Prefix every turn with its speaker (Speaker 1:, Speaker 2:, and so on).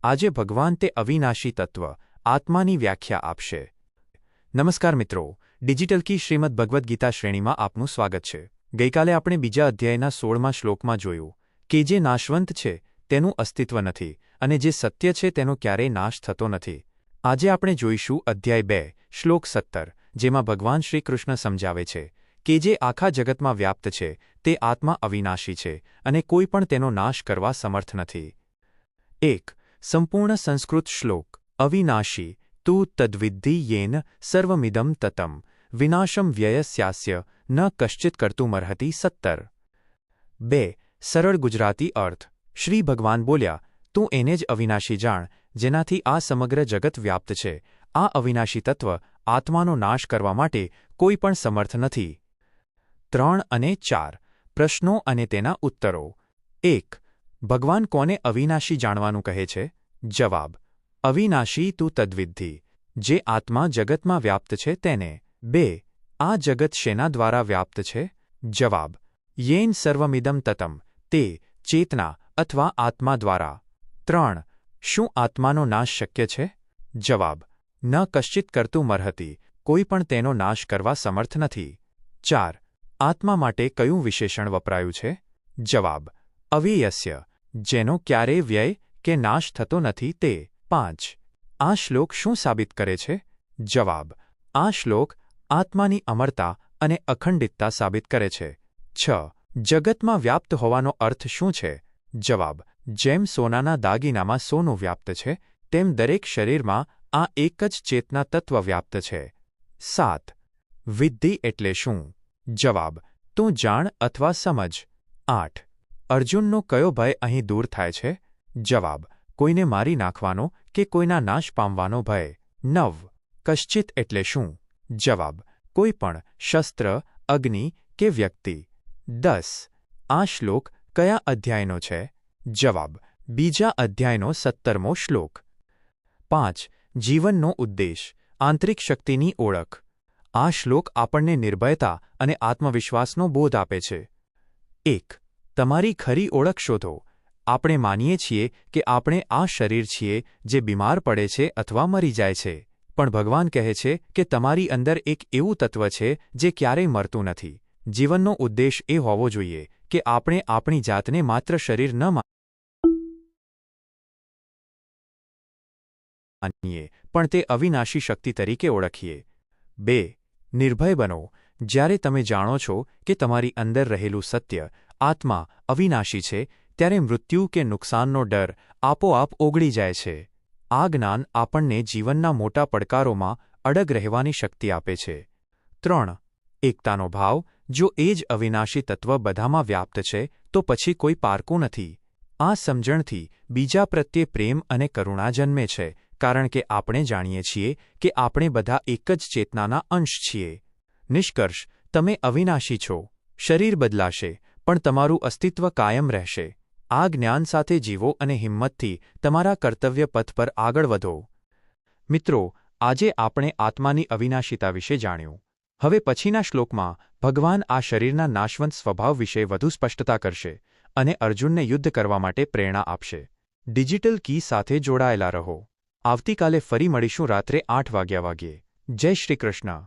Speaker 1: આજે ભગવાન તે અવિનાશી તત્વ આત્માની વ્યાખ્યા આપશે। નમસ્કાર મિત્રો, ડિજિટલ કી શ્રીમદ ભગવદ્ ગીતા શ્રેણીમાં આપનું સ્વાગત છે। ગઈકાલે આપણે બીજા અધ્યાયના 16મા શ્લોકમાં જોયું કે જે નાશવંત છે તેનું અસ્તિત્વ નથી અને જે સત્ય છે તેનો ક્યારેય નાશ થતો નથી। આજે આપણે જોઈશું અધ્યાય 2 શ્લોક 17, જેમાં ભગવાન શ્રી કૃષ્ણ સમજાવે છે કે જે આખા જગતમાં વ્યાપ્ત છે તે આત્મા અવિનાશી છે અને કોઈ પણ તેનો નાશ કરવા સમર્થ નથી। એક સંપૂર્ણ સંસ્કૃત શ્લોક। અવિનાશી તું તદ્વિદ્ધિ યેન સર્વમિદં તતમ વિનાશમ વ્યયસ્યાસ્ય ન કશ્ચિત કર્તુમર્હતિ। 17 2 સરળ ગુજરાતી અર્થ। શ્રી ભગવાન બોલ્યા, તું એને જ અવિનાશી જાણ જેનાથી આ સમગ્ર જગત વ્યાપ્ત છે। આ અવિનાશી તત્વ આત્માનો નાશ કરવા માટે કોઈ પણ સમર્થ નથી। 3 અને 4 પ્રશ્નો અને તેના ઉત્તરો। 1 ભગવાન કોને અવિનાશી જાણવાનું કહે છે? જવાબ: અવિનાશી તું તદ્વિદ્ધિ, જે આત્મા જગતમાં વ્યાપ્ત છે તેને। 2 આ જગત શેના દ્વારા વ્યાપ્ત છે? જવાબ: યેન સર્વમિદં તતમ, તે ચેતના અથવા આત્મા દ્વારા। 3 શું આત્માનો નાશ શક્ય છે? જવાબ: ન કશ્ચિત કર્તુમર્હતિ, કોઈ પણ તેનો નાશ કરવા સમર્થ નથી। 4 આત્મા માટે કયું વિશેષણ વપરાયું છે? જવાબ: અવ્યયસ્ય, જેનો ક્યારેય વ્યય કે નાશ થતો નથી તે। 5 આ શ્લોક શું સાબિત કરે છે? જવાબ: આ શ્લોક આત્માની અમરતા અને અખંડિતતા સાબિત કરે છે। 6 જગતમાં વ્યાપ્ત હોવાનો અર્થ શું છે? જવાબ: જેમ સોનાના દાગીનામાં સોનું વ્યાપ્ત છે તેમ દરેક શરીરમાં આ એક જ ચેતના તત્વ વ્યાપ્ત છે। 7 વિદ્ધિ એટલે શું? જવાબ: તું જાણ અથવા સમજ। 8 અર્જુનનો કયો ભય અહીં દૂર થાય છે? જવાબ: કોઈને મારી નાખવાનો કે કોઈના નાશ પામવાનો ભય। 9 કશ્ચિત એટલે શું? જવાબ: કોઈ પણ શસ્ત્ર, અગ્નિ કે વ્યક્તિ। 10 આ શ્લોક કયા અધ્યાયનો છે? જવાબ: બીજા અધ્યાયનો 17મો શ્લોક। 5 જીવનનો ઉદ્દેશ, આંતરિક શક્તિની ઓળખ। આ શ્લોક આપણને નિર્ભયતા અને આત્મવિશ્વાસનો બોધ આપે છે। 1 તમારી ખરી ઓળખ શોધો। આપણે માનીએ છીએ કે આપણે આ શરીર છીએ જે બીમાર પડે છે અથવા મરી જાય છે, પણ ભગવાન કહે છે કે તમારી અંદર એક એવું તત્વ છે જે ક્યારેય મરતું નથી। જીવનનો ઉદ્દેશ એ હોવો જોઈએ કે આપણે આપણી જાતને માત્ર શરીર ન માનીએ પણ તે અવિનાશી શક્તિ તરીકે ઓળખીએ। 2 નિર્ભય બનો। જ્યારે તમે જાણો છો કે તમારી અંદર રહેલું સત્ય, આત્મા અવિનાશી છે, ત્યારે મૃત્યુ કે નુકસાનનો ડર આપોઆપ ઓગળી જાય છે। આ જ્ઞાન આપણને જીવનના મોટા પડકારોમાં અડગ રહેવાની શક્તિ આપે છે। 3 એકતાનો ભાવ। જો એ જ અવિનાશી તત્વ બધામાં વ્યાપ્ત છે તો પછી કોઈ પારકું નથી। આ સમજણથી બીજા પ્રત્યે પ્રેમ અને કરુણા જન્મે છે, કારણ કે આપણે જાણીએ છીએ કે આપણે બધા એક જ ચેતનાના અંશ છીએ। નિષ્કર્ષ, તમે અવિનાશી છો। શરીર બદલાશે પણ તમારું અસ્તિત્વ કાયમ રહેશે। આ જ્ઞાન સાથે જીવો અને હિંમતથી તમારા કર્તવ્ય પથ પર આગળ વધો। મિત્રો, આજે આપણે આત્માની અવિનાશિતા વિશે જાણ્યું। હવે પછીના શ્લોકમાં ભગવાન આ શરીરના નાશવંત સ્વભાવ વિશે વધુ સ્પષ્ટતા કરશે અને અર્જુનને યુદ્ધ કરવા માટે પ્રેરણા આપશે। ડિજિટલ કી સાથે જોડાયેલા રહો। આવતીકાલે ફરી મળીશું રાત્રે 8 વાગ્યે। જય શ્રી કૃષ્ણ।